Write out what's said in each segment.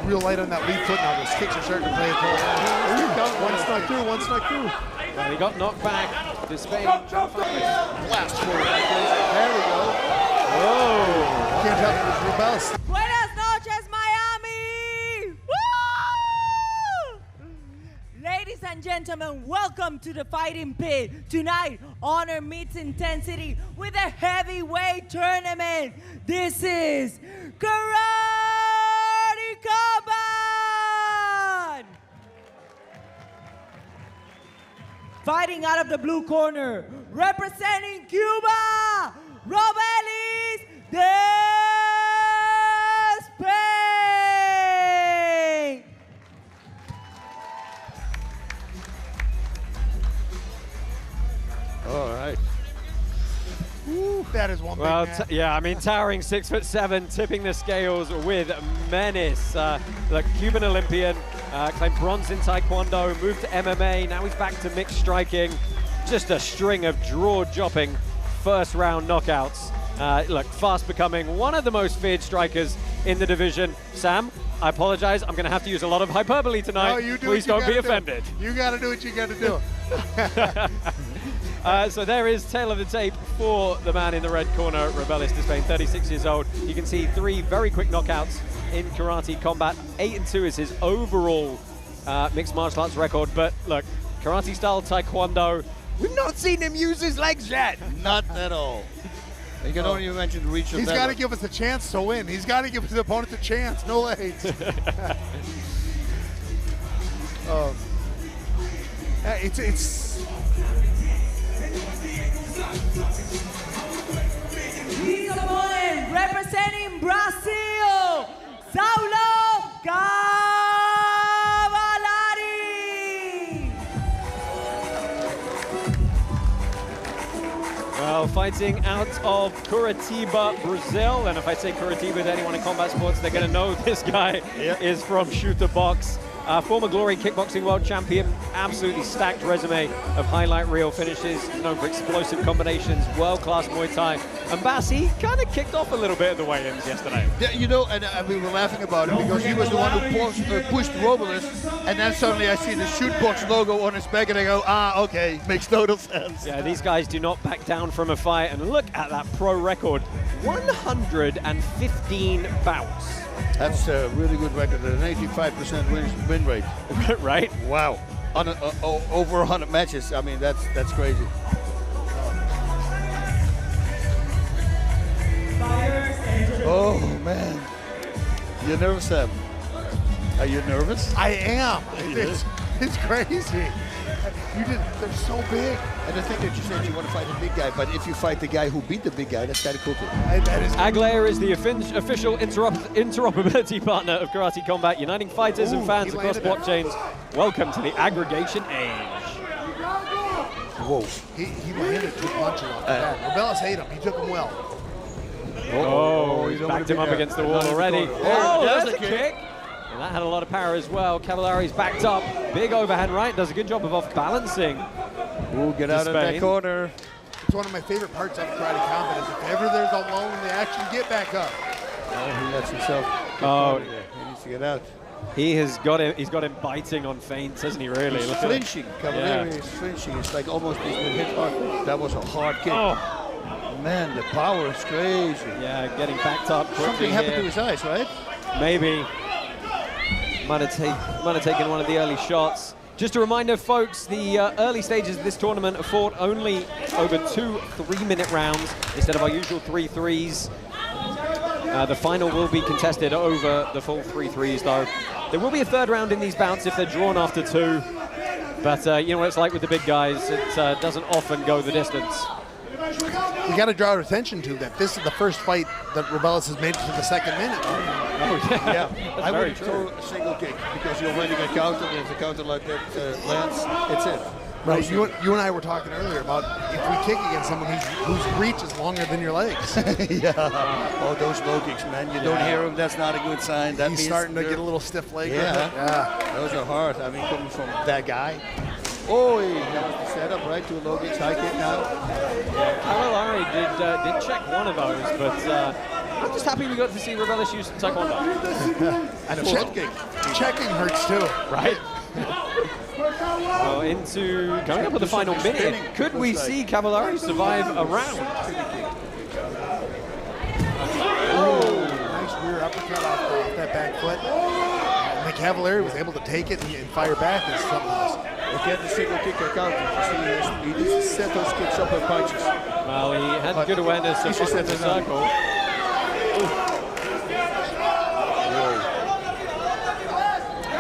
real light on that lead foot now. Those kicks are starting to play a toll. One snuck through. Well, he got knocked back. Despaigne. Blast forward. There we go. Whoa. Can't tell if it was Robelis. Buenas noches, Miami! Woo! Ladies and gentlemen, welcome to the Fighting Pit. Tonight, honor meets intensity with a heavyweight tournament. This is Karate Combat! Fighting out of the blue corner, representing Cuba, Robelis Despaigne! All right. Woo, that is one Well, big man. yeah, I mean, towering 6'7", tipping the scales with menace. The Cuban Olympian claimed bronze in Taekwondo, moved to MMA, now he's back to mixed striking. Just a string of jaw-dropping first-round knockouts. Look, fast becoming one of the most feared strikers in the division. Sam, I apologize, I'm going to have to use a lot of hyperbole tonight. No, you do. Please don't be offended. You got to do what you got to do. So there is tail of the tape for the man in the red corner, Robelis Despaigne, 36 years old. You can see 3 very quick knockouts in karate combat. 8-2 is his overall mixed martial arts record. But look, karate style Taekwondo, we've not seen him use his legs yet. Not at all. You can only imagine the reach of He's that got to one. give us a chance to win. He's got to give his opponent a chance. No legs. It's His opponent, representing Brazil, Saulo Cavallari. Well, fighting out of Curitiba, Brazil. And if I say Curitiba to anyone in combat sports, they're going to know this guy is from Shooter Box. Former Glory Kickboxing World Champion, absolutely stacked resume of highlight reel finishes, known for explosive combinations, world-class Muay Thai. And Bassi kind of kicked off a little bit at the weigh-ins yesterday. Yeah, you know, and we were laughing about it because he was the one who pushed Robelis, and then suddenly I see the Shoot Box logo on his back, and I go, okay, makes total sense. Yeah, these guys do not back down from a fight, and look at that pro record, 115 bouts. That's a really good record, an 85% win rate. Right? Wow. Over 100 matches. I mean, that's crazy. Oh man, you nervous, Sam? Are you nervous? I am. It's crazy. They're so big. And the thing that you said you want to fight the big guy, but if you fight the guy who beat the big guy, that's kind of cool too. That is. Aglair is the official interoperability partner of Karate Combat, uniting fighters and fans across blockchains. Welcome to the aggregation age. Whoa. He landed 2 punches off that. Robelis ate him. He took him well. Oh, he's backed him up against the wall already. Oh, there's a kick. And that had a lot of power as well. Cavallari's backed up. Big overhand right. Does a good job of off-balancing. Ooh, get out of that corner. It's one of my favorite parts of karate combat is if ever there's a lull in the action, get back up. Oh, he lets himself. He needs to get out. He's got him biting on feints, hasn't he, really? He's flinching. Cavallari is flinching. It's like almost he's been hit hard. That was a hard kick. Oh. Man, the power is crazy. Yeah, getting backed up quickly. Something happened here. to his eyes, right? Maybe. Might have taken one of the early shots. Just a reminder, folks, the early stages of this tournament are fought only over 2 3-minute rounds instead of our usual 3 threes. The final will be contested over the full 3 threes, though. There will be a 3rd round in these bouts if they're drawn after 2. But you know what it's like with the big guys. It doesn't often go the distance. You got to draw attention to that. This is the first fight that Robelis has made it to the 2nd minute. Oh, yeah. I wouldn't throw a single kick because you're already going to counter. If a counter like that lands, it's it. Right, you and I were talking earlier about if we kick against someone whose reach is longer than your legs. Yeah. Oh, those low kicks, man. You don't hear them. That's not a good sign. That He's means starting to get a little stiff leg. Yeah. Those are hard. I mean, coming from that guy. Oh, that was the setup, right? To a low kick, high kick now. Yeah, Cavallari did check one of those, but not just happy we got to see Robelis use some taekwondo. And a foot kick. Checking hurts too. Right? Well, into coming up with the final minute. Could we see Cavallari survive a round? Oh, nice rear uppercut off that back foot. And the Cavallari was able to take it and fire back is something else. Again, the single kick counter. He needs to set those kicks up with punches. Well, he had good awareness of should set the it up. circle.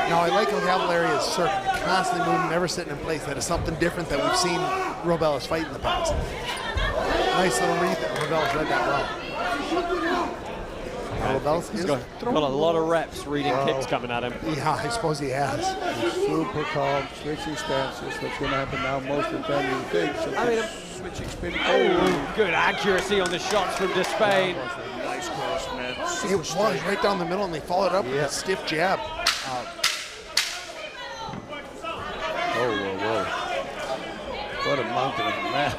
Now, I like how Cavallari is circling, constantly moving, never sitting in place. That is something different that we've seen Robelis fight in the past. Nice little read that Robelis read that well. Robelis He's is got a lot of reps reading kicks coming at him. Yeah, I suppose he has. He's super calm, switching stances. What's going to happen now most of the time you think. So I mean, switching, spinning. oh, good accuracy on the shots from Despaigne. Nice cross, man. It was right down the middle, and they followed up with a stiff jab. Whoa. What a mountain of a man.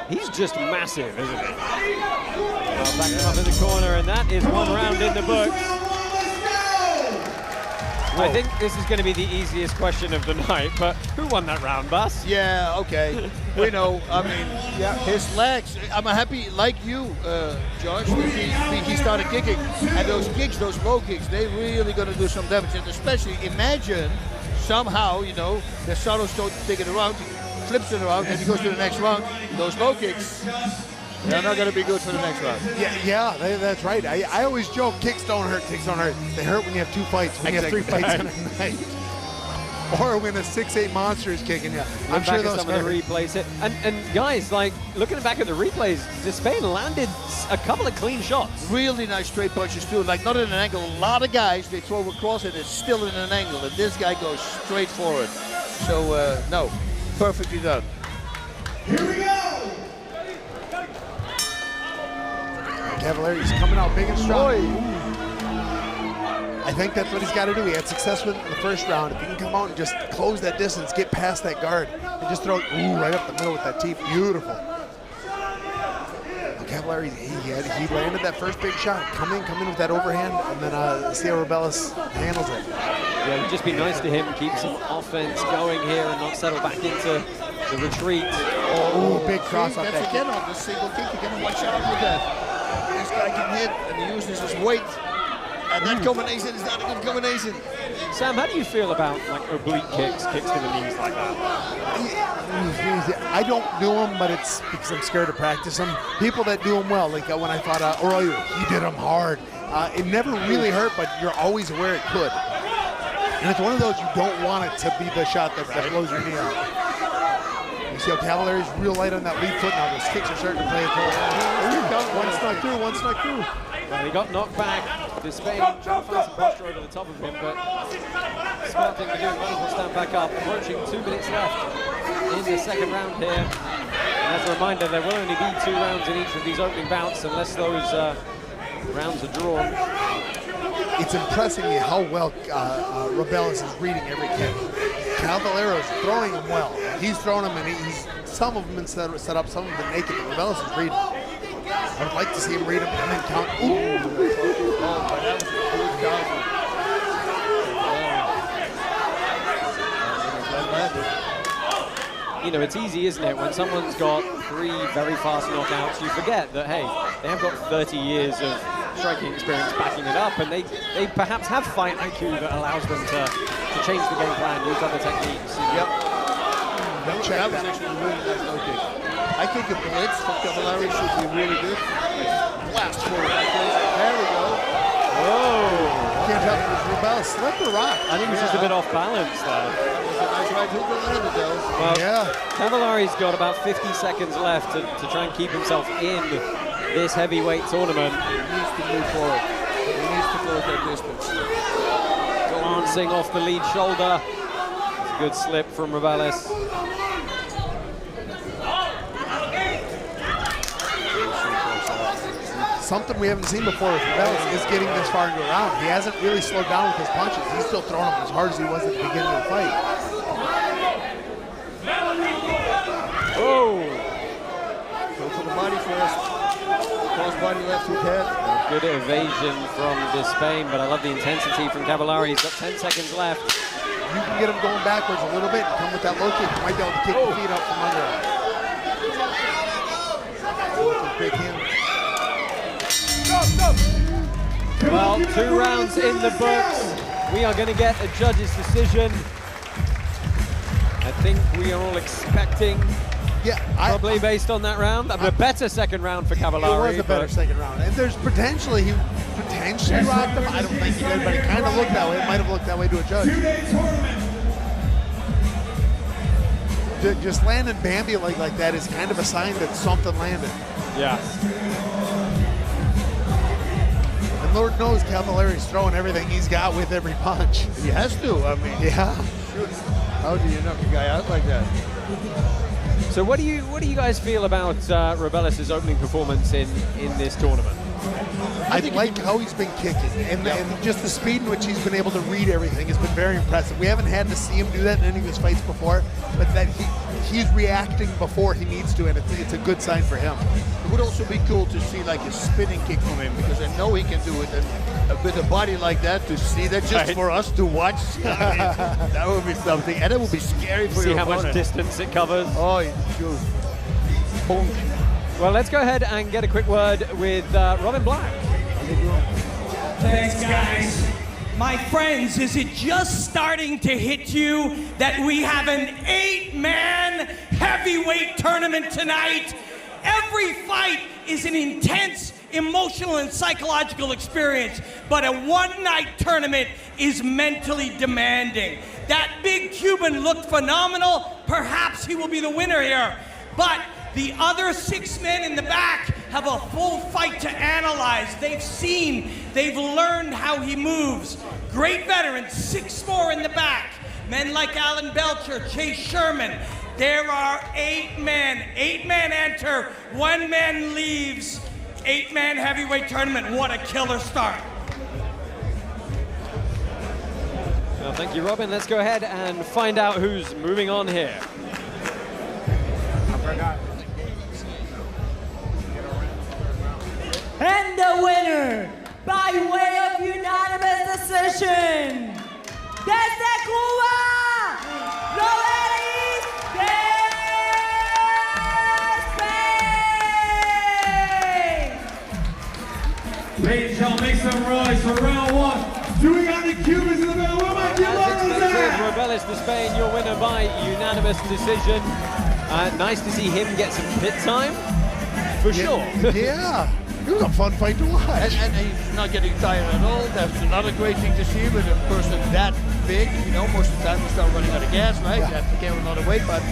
He's just massive, isn't he? Well, back him up in the corner, and that is one round in the books. I think this is going to be the easiest question of the night, but who won that round, Bas? Yeah, okay. We know. I mean, yeah, his legs. I'm happy, like you, Josh, that he started kicking. And those kicks, those low kicks, they really going to do some damage. And especially, imagine somehow, you know, that Saulo's don't take it around, he flips it around, and he goes to the next round. Those low kicks, they're not going to be good for the next round. Yeah, that's right. I always joke, kicks don't hurt. They hurt when you have 2 fights, when you have 3 fights in a night. Or when a 6'8" monster is kicking you. I'm sure those some of the replays hit. And guys, like, looking back at the replays, Despaigne landed a couple of clean shots. Really nice straight punches too, like not in an angle. A lot of guys, they throw across it, it's still in an angle, and this guy goes straight forward. So, no, perfectly done. Here we go! Cavallari's coming out big and strong. I think that's what he's got to do. He had success with it in the first round. If he can come out and just close that distance, get past that guard, and just throw it right up the middle with that teeth. Beautiful. Cavallari, he landed that first big shot. Come in with that overhand, and then see how Robelis handles it. Yeah, it would just be nice to him, keep some offense going here and not settle back into the retreat. Oh, big cross off That's that again kick. on the single kick. You gotta watch out with that. This guy can hit, and he uses his weight. And that combination is not a good combination. Sam, how do you feel about like oblique kicks to the knees like that? I don't do them, but it's because I'm scared to practice them. People that do them well, like when I fought Oroyu, he did them hard. It never really hurt, but you're always aware it could. And it's one of those you don't want it to be the shot that blows your knee out. You see how Cavallari's real light on that lead foot now. Those kicks are starting to play a toll. One snuck through. Well, he got knocked back. Despaigne trying to find some posture over the top of him, but smart thing to do, might as well stand back up. Approaching 2 minutes left in the second round here. And as a reminder, there will only be 2 rounds in each of these opening bouts unless those rounds are drawn. It's impressing me how well Robelis is reading every kick. Cavallari's throwing them well. He's throwing them, and some of them been set up, some of them been naked, but Robelis is reading. I would like to see him read them and then count. Ooh. You know, it's easy, isn't it? When someone's got 3 very fast knockouts, you forget that, hey, they have got 30 years of striking experience backing it up, and they perhaps have fight IQ that allows them to change the game plan, use other techniques. Yep. That was actually a really nice low kick. I think the blitz from Cavallari should be really good. Blast forward like this. There we go. Whoa! Can't tell if it was Robelis slipped or rock. I think he was just a bit off balance there. That was a nice right hook on the end though. Well, Yeah. Cavallari's got about 50 seconds left to try and keep himself in this heavyweight tournament. He needs to move forward. He needs to close that distance. Glancing off the lead shoulder. It's a good slip from Robelis. Something we haven't seen before with Robelis is getting this far into a round. He hasn't really slowed down with his punches. He's still throwing them as hard as he was at the beginning of the fight. Oh! Go for the body first. Crossbody left hook head. Good evasion from Despaigne, but I love the intensity from Cavallari. He's got 10 seconds left. You can get him going backwards a little bit and come with that low kick. You might be able to kick the feet up from under him. Big hand. Well, 2 rounds in the books. We are going to get a judge's decision. I think we are all expecting, probably based on that round, a better second round for Cavallari. It was a better second round. And there's potentially, he potentially rocked him. I don't think he did, but it kind of looked that way. It might have looked that way to a judge. Just landing Bambi like that is kind of a sign that something landed. Yeah. And Lord knows Cavallari's throwing everything he's got with every punch. He has to. I mean, Yeah. shoot. How do you knock a guy out like that? So what do you guys feel about Robelis' opening performance in this tournament? I like how he's been kicking, and just the speed in which he's been able to read everything has been very impressive. We haven't had to see him do that in any of his fights before, but that he's reacting before he needs to, and it's a good sign for him. It would also be cool to see like a spinning kick from him, because I know he can do it. And with a body like that, to see that just for us to watch, I mean, that would be something, and it would be scary for See your how opponent. much distance it covers. Oh, shoot. Boom. Well, let's go ahead and get a quick word with Robin Black. Thanks, guys. My friends, is it just starting to hit you that we have an 8-man heavyweight tournament tonight? Every fight is an intense emotional and psychological experience, but a one-night tournament is mentally demanding. That big Cuban looked phenomenal. Perhaps he will be the winner here, but the other 6 men in the back have a full fight to analyze. They've seen, they've learned how he moves. Great veterans, 6 more in the back. Men like Alan Belcher, Chase Sherman. There are 8 men. 8 men enter, 1 man leaves. 8-man heavyweight tournament. What a killer start. Well, thank you, Robin. Let's go ahead and find out who's moving on here. And the winner, by way of unanimous decision, desde Cuba, Robelis Despaigne. Ladies and gentlemen, make some noise for round 1. Do we got any Cubans in the middle? Where my As Cubans expected, at? Robelis Despaigne, your winner by unanimous decision. Nice to see him get some pit time, for sure. Yeah. It was a fun fight to watch. And he's not getting tired at all. That's another great thing to see with a person that big. You know, most of the time we start running out of gas, right? You have to carry another weight, but